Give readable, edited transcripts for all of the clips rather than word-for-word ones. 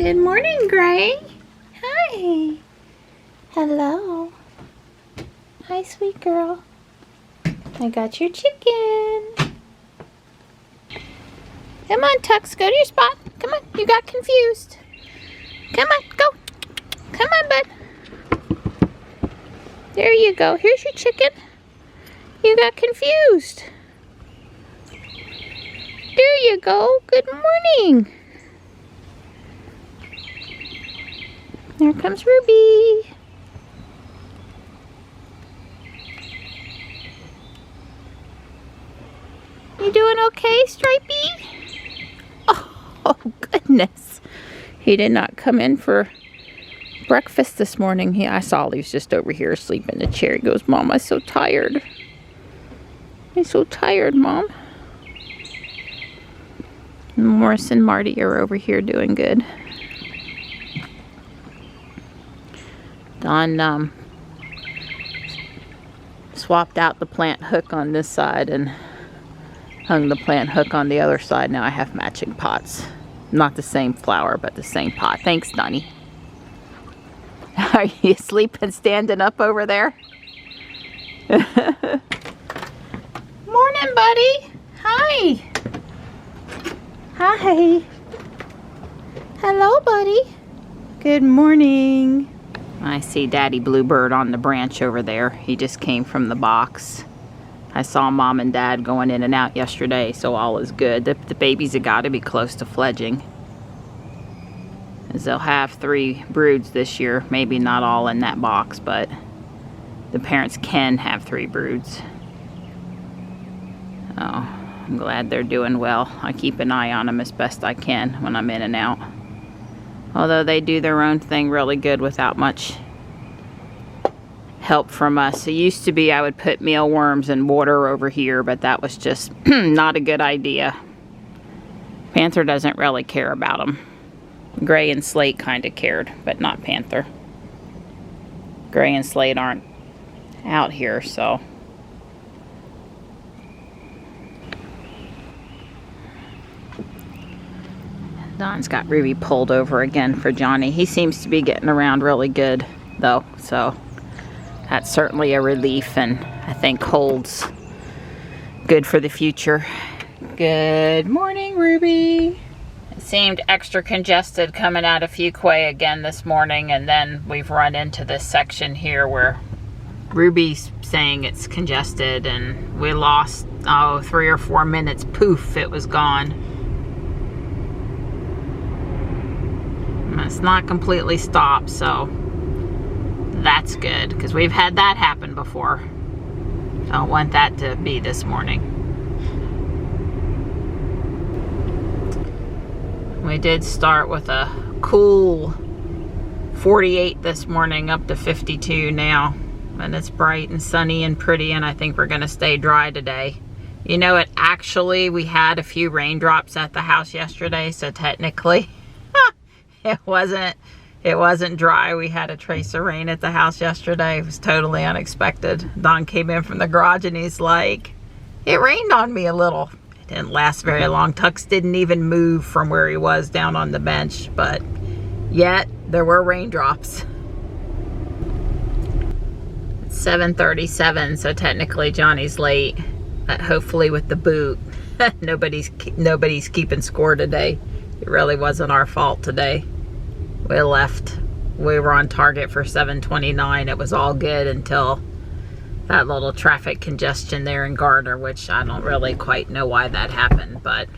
Good morning, Gray. Hi. Hello. Hi, sweet girl. I got your chicken. Come on, Tux, go to your spot. Come on, you got confused. Come on, go. Come on, bud. There you go. Here's your chicken. You got confused. There you go. Good morning. Here comes Ruby. You doing okay, Stripey? Oh, goodness. He did not come in for breakfast this morning. I saw he was just over here asleep in the chair. He goes, Mom, I'm so tired. I'm so tired, Mom. Morris and Marty are over here doing good. Don swapped out the plant hook on this side and hung the plant hook on the other side. Now I have matching pots. Not the same flower, but the same pot. Thanks, Donnie. Are you asleep and standing up over there? Morning, buddy. Hi. Hi. Hello, buddy. Good morning. I see Daddy Bluebird on the branch over there. He just came from the box. I saw Mom and Dad going in and out yesterday, so all is good. The babies have got to be close to fledging, as they'll have 3 broods this year. Maybe not all in that box, but the parents can have 3 broods. Oh, I'm glad they're doing well. I keep an eye on them as best I can when I'm in and out. Although they do their own thing really good without much help from us. It used to be I would put mealworms and water over here, but that was just not a good idea. Panther doesn't really care about them. Gray and Slate kind of cared, but not Panther. Gray and Slate aren't out here, so. Don's got Ruby pulled over again for Johnny. He seems to be getting around really good, though, so that's certainly a relief, and I think holds good for the future. Good morning, Ruby. It seemed extra congested coming out of Fuquay again this morning, and then we've run into this section here where Ruby's saying it's congested, and we lost, 3 or 4 minutes. Poof, it was gone. It's not completely stopped, so that's good, because we've had that happen before. Don't want that to be this morning. We did start with a cool 48 this morning, up to 52 now, and it's bright and sunny and pretty, and I think we're going to stay dry today. You know, we had a few raindrops at the house yesterday, so technically it wasn't dry. We had a trace of rain at the house yesterday. It was totally unexpected. Don came in from the garage and he's like, it rained on me a little. It didn't last very long. Tux didn't even move from where he was down on the bench, but yet there were raindrops. It's 7:37, so technically Johnny's late, but hopefully with the boot, nobody's keeping score today. It really wasn't our fault today. We left. We were on target for 7:29. It was all good until that little traffic congestion there in Gardner, which I don't really quite know why that happened. But,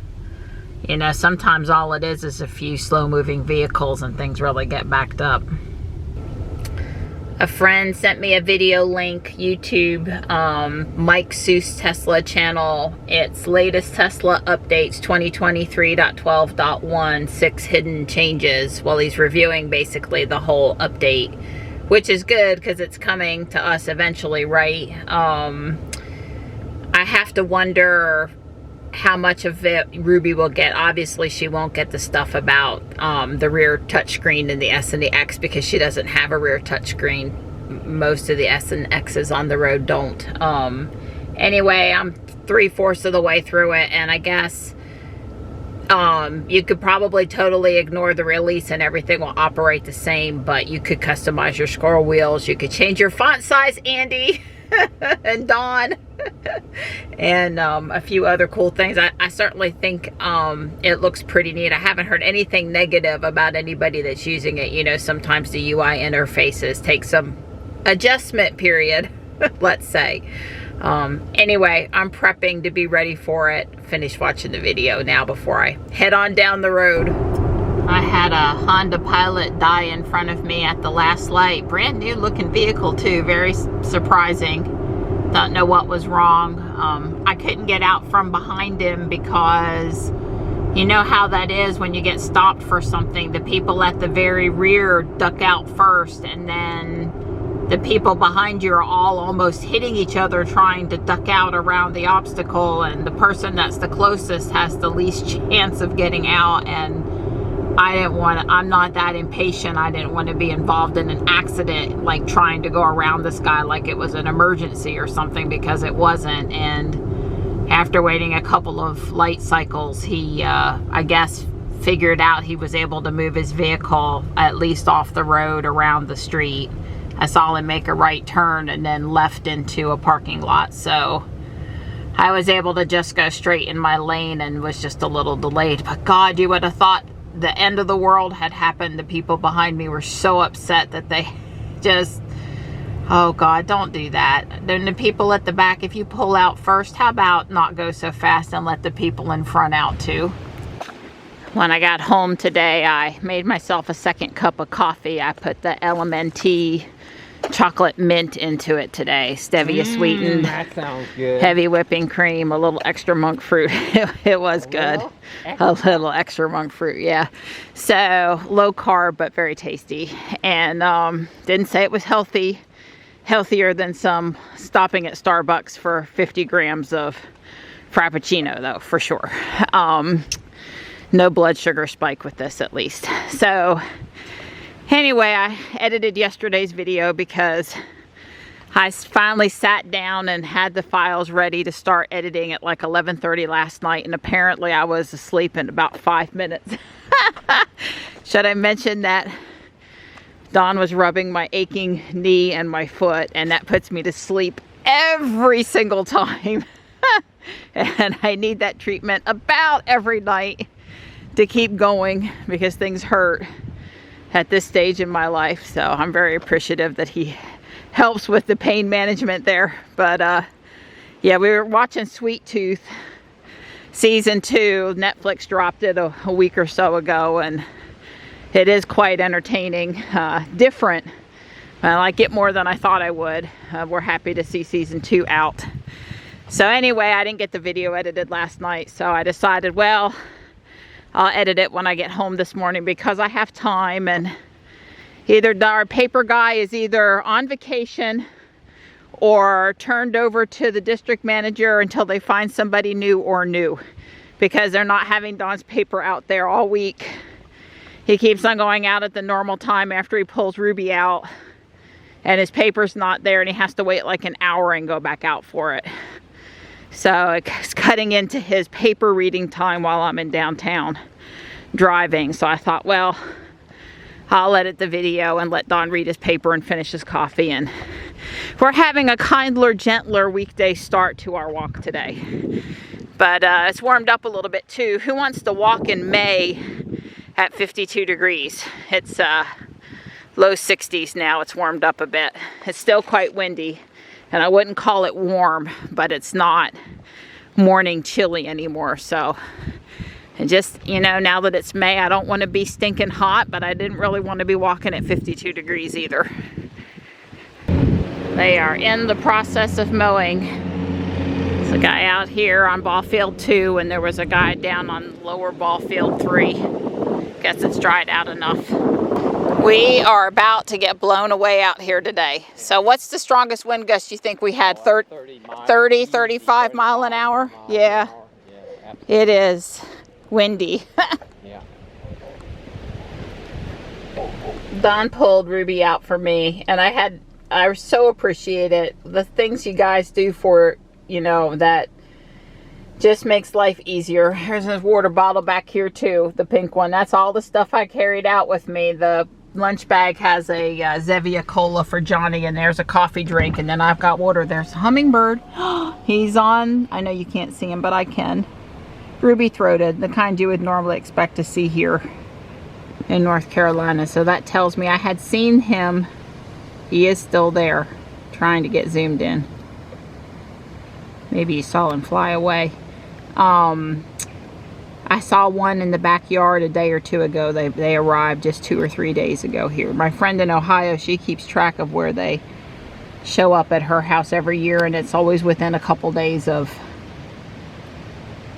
you know, sometimes all it is a few slow-moving vehicles and things really get backed up. A friend sent me a video link, YouTube, Mike Seuss Tesla channel. It's latest Tesla updates 2023.12.1, 6 hidden changes. Well, he's reviewing basically the whole update, which is good because it's coming to us eventually, right? I have to wonder how much of it Ruby will get. Obviously, she won't get the stuff about the rear touchscreen in the S and the X because she doesn't have a rear touchscreen. Most of the S and X's on the road don't. Anyway, I'm 3/4 of the way through it, and I guess You could probably totally ignore the release and everything will operate the same, but you could customize your scroll wheels. You could change your font size, Andy and Dawn, and a few other cool things. I certainly think it looks pretty neat. I haven't heard anything negative about anybody that's using it. You know, sometimes the UI interfaces take some adjustment period, let's say. Anyway, I'm prepping to be ready for it. Finish watching the video now before I head on down the road. I had a Honda Pilot die in front of me at the last light. Brand new looking vehicle too, very surprising. Don't know what was wrong. I couldn't get out from behind him because you know how that is when you get stopped for something. The people at the very rear duck out first, and then the people behind you are all almost hitting each other trying to duck out around the obstacle, and the person that's the closest has the least chance of getting out. And I'm not that impatient. I didn't want to be involved in an accident, like trying to go around this guy like it was an emergency or something, because it wasn't. And after waiting a couple of light cycles, he, I guess, figured out he was able to move his vehicle at least off the road around the street. I saw him make a right turn and then left into a parking lot. So I was able to just go straight in my lane and was just a little delayed. But God, you would have thought the end of the world had happened. The people behind me were so upset that they just, oh God, don't do that. Then the people at the back, if you pull out first, how about not go so fast and let the people in front out too? When I got home today, I made myself a second cup of coffee. I put the LMNT chocolate mint into it today. Stevia sweetened. That sounds good. Heavy whipping cream, a little extra monk fruit. It was good. A little extra monk fruit, yeah. So low carb, but very tasty. And didn't say it was healthy. Healthier than some stopping at Starbucks for 50 grams of Frappuccino, though, for sure. No blood sugar spike with this, at least. So anyway, I edited yesterday's video because I finally sat down and had the files ready to start editing at like 11:30 last night, and apparently I was asleep in about 5 minutes. Should I mention that Dawn was rubbing my aching knee and my foot, and that puts me to sleep every single time. And I need that treatment about every night to keep going because things hurt at this stage in my life. So I'm very appreciative that he helps with the pain management there. But yeah, we were watching Sweet Tooth season 2. Netflix dropped it a week or so ago, and it is quite entertaining. Different. I like it more than I thought I would. We're happy to see season 2 out. So anyway, I didn't get the video edited last night, so I decided, well, I'll edit it when I get home this morning because I have time, and either our paper guy is either on vacation or turned over to the district manager until they find somebody new or new, because they're not having Don's paper out there all week. He keeps on going out at the normal time after he pulls Ruby out, and his paper's not there, and he has to wait like an hour and go back out for it. So it's cutting into his paper reading time while I'm in downtown driving. So I thought, well, I'll edit the video and let Don read his paper and finish his coffee. And we're having a kindler, gentler weekday start to our walk today. But it's warmed up a little bit too. Who wants to walk in May at 52 degrees? It's low 60s now. It's warmed up a bit. It's still quite windy. And I wouldn't call it warm, but it's not morning chilly anymore. So, and just, you know, now that it's May, I don't want to be stinking hot, but I didn't really want to be walking at 52 degrees either. They are in the process of mowing. There's a guy out here on ball field 2, and there was a guy down on lower ball field 3. Guess it's dried out enough. We are about to get blown away out here today. So what's the strongest wind gust you think we had? 30, 35 mile an hour? Yeah, it is windy. Yeah. Don pulled Ruby out for me, and I so appreciate it. The things you guys do for, you know, that Just makes life easier. There's a water bottle back here too, the pink one. That's all the stuff I carried out with me. The lunch bag has a Zevia Cola for Johnny, and there's a coffee drink, and then I've got water. There's a hummingbird. He's on, I know you can't see him, but I can. Ruby-throated, the kind you would normally expect to see here in North Carolina. So that tells me I had seen him. He is still there, trying to get zoomed in. Maybe you saw him fly away. I saw one in the backyard a day or two ago. They arrived just 2 or 3 days ago here. My friend in Ohio, she keeps track of where they show up at her house every year, and it's always within a couple days of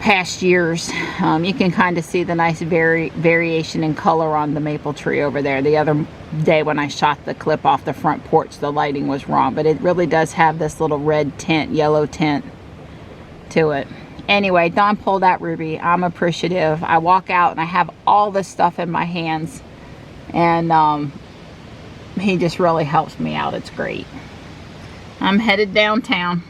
past years. You can kind of see the nice variation in color on the maple tree over there. The other day when I shot the clip off the front porch, the lighting was wrong, but it really does have this little red tint, yellow tint to it. Anyway, Don pulled out Ruby. I'm appreciative. I walk out and I have all this stuff in my hands, and he just really helps me out. It's great. I'm headed downtown.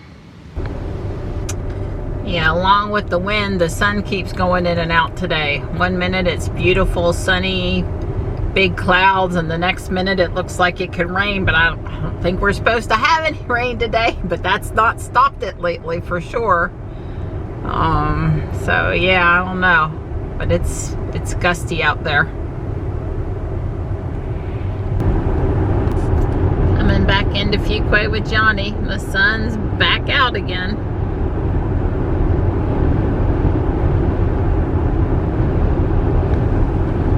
Yeah, along with the wind, the sun keeps going in and out today. One minute it's beautiful, sunny, big clouds, and the next minute it looks like it could rain, but I don't think we're supposed to have any rain today, but that's not stopped it lately for sure. So yeah, I don't know, but it's gusty out there. Coming back into Fuquay with Johnny. The sun's back out again.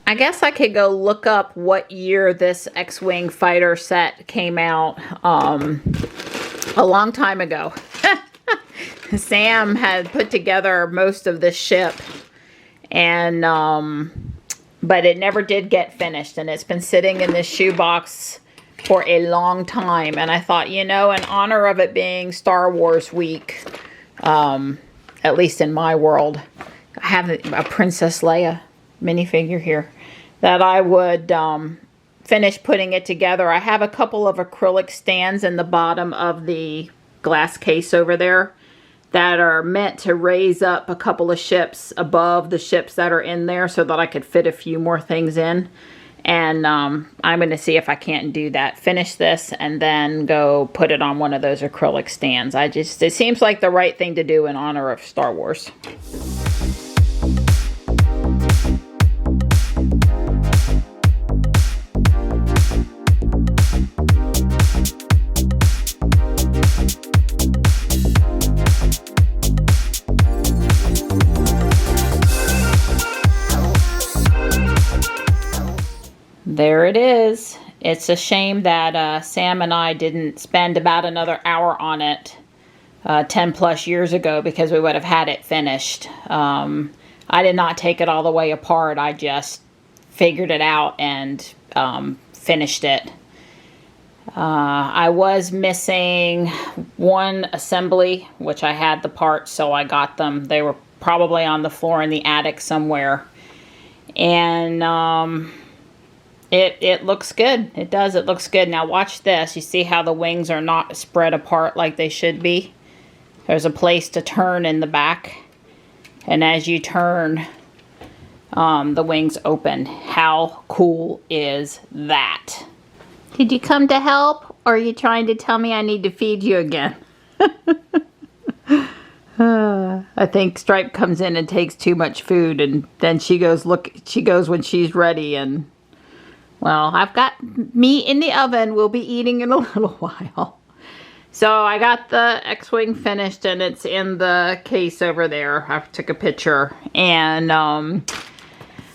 I guess I could go look up what year this X-Wing fighter set came out. A long time ago. Sam had put together most of this ship, and but it never did get finished, and it's been sitting in this shoebox for a long time. And I thought, you know, in honor of it being Star Wars week, at least in my world, I have a Princess Leia minifigure here, that I would finish putting it together. I have a couple of acrylic stands in the bottom of the glass case over there that are meant to raise up a couple of ships above the ships that are in there so that I could fit a few more things in. And I'm going to see if I can't do that. Finish this and then go put it on one of those acrylic stands. It seems like the right thing to do in honor of Star Wars. There it is. It's a shame that Sam and I didn't spend about another hour on it 10 plus years ago, because we would have had it finished. I did not take it all the way apart. I just figured it out and finished it. I was missing one assembly, which I had the parts, so I got them. They were probably on the floor in the attic somewhere. And it looks good. It does. It looks good. Now watch this. You see how the wings are not spread apart like they should be? There's a place to turn in the back. And as you turn, the wings open. How cool is that? Did you come to help? Or are you trying to tell me I need to feed you again? I think Stripe comes in and takes too much food, and then she goes when she's ready, and well, I've got meat in the oven. We'll be eating in a little while. So I got the X-Wing finished, and it's in the case over there. I took a picture, and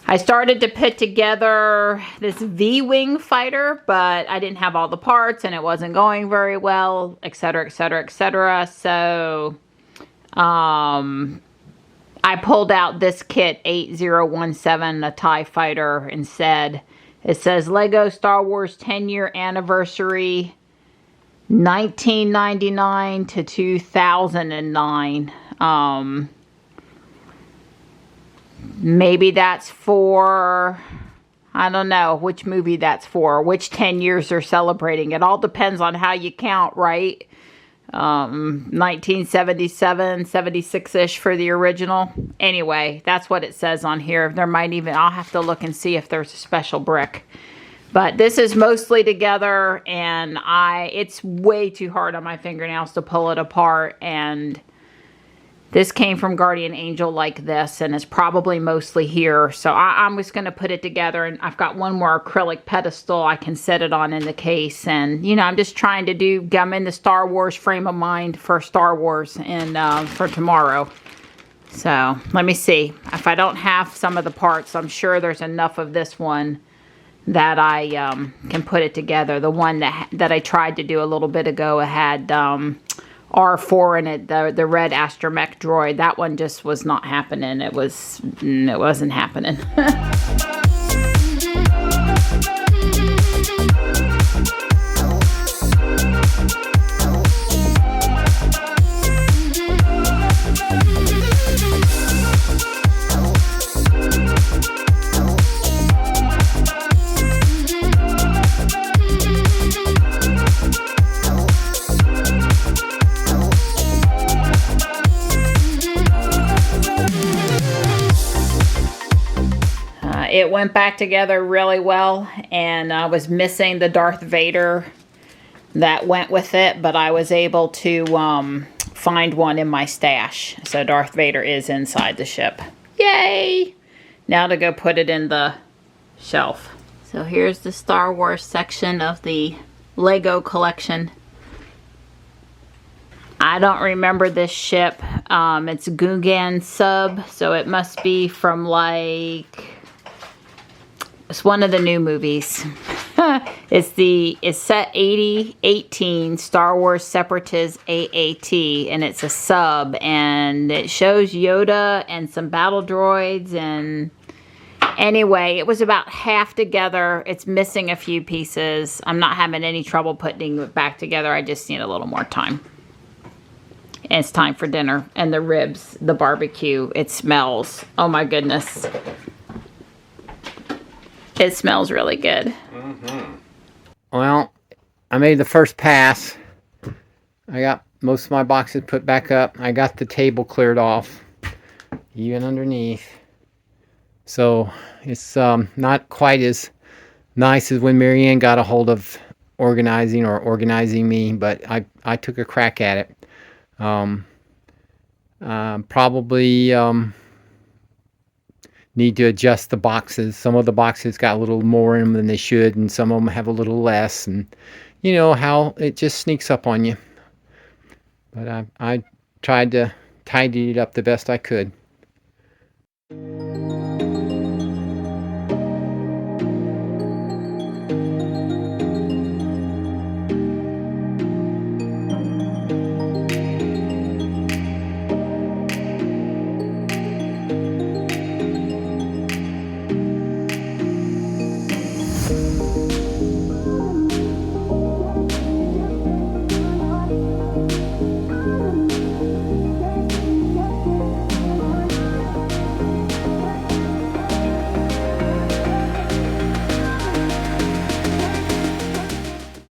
I started to put together this V-Wing fighter, but I didn't have all the parts, and it wasn't going very well, etc., etc., etc. So I pulled out this kit 8017, a TIE fighter, and said, it says Lego Star Wars 10-year anniversary, 1999 to 2009. Maybe that's for, I don't know which movie that's for, which 10 years they're celebrating. It all depends on how you count, right? 1977, 76-ish for the original. Anyway, that's what it says on here. There might even, I'll have to look and see if there's a special brick. But this is mostly together, and it's way too hard on my fingernails to pull it apart, and this came from Guardian Angel like this, and it's probably mostly here. So I'm just going to put it together, and I've got one more acrylic pedestal I can set it on in the case. And, you know, I'm just trying to I'm in the Star Wars frame of mind for Star Wars and for tomorrow. So let me see. If I don't have some of the parts, I'm sure there's enough of this one that I can put it together. The one that I tried to do a little bit ago, it had R4 in it, the red astromech droid. That one just was not happening. It wasn't happening. It went back together really well, and I was missing the Darth Vader that went with it, but I was able to find one in my stash. So Darth Vader is inside the ship. Yay! Now to go put it in the shelf. So here's the Star Wars section of the Lego collection. I don't remember this ship. It's Gungan sub, so it must be from like... It's one of the new movies. It's set 8018 Star Wars Separatist AAT, and it's a sub, and it shows Yoda and some battle droids. And anyway, it was about half together. It's missing a few pieces. I'm not having any trouble putting it back together. I just need a little more time. And it's time for dinner, and the ribs, the barbecue. It smells. Oh my goodness. It smells really good. Mm-hmm. Well, I made the first pass. I got most of my boxes put back up. I got the table cleared off, even underneath. So it's not quite as nice as when Marianne got a hold of organizing me, but I took a crack at it. Probably need to adjust the boxes. Some of the boxes got a little more in them than they should, and some of them have a little less, and you know how it just sneaks up on you. But I tried to tidy it up the best I could.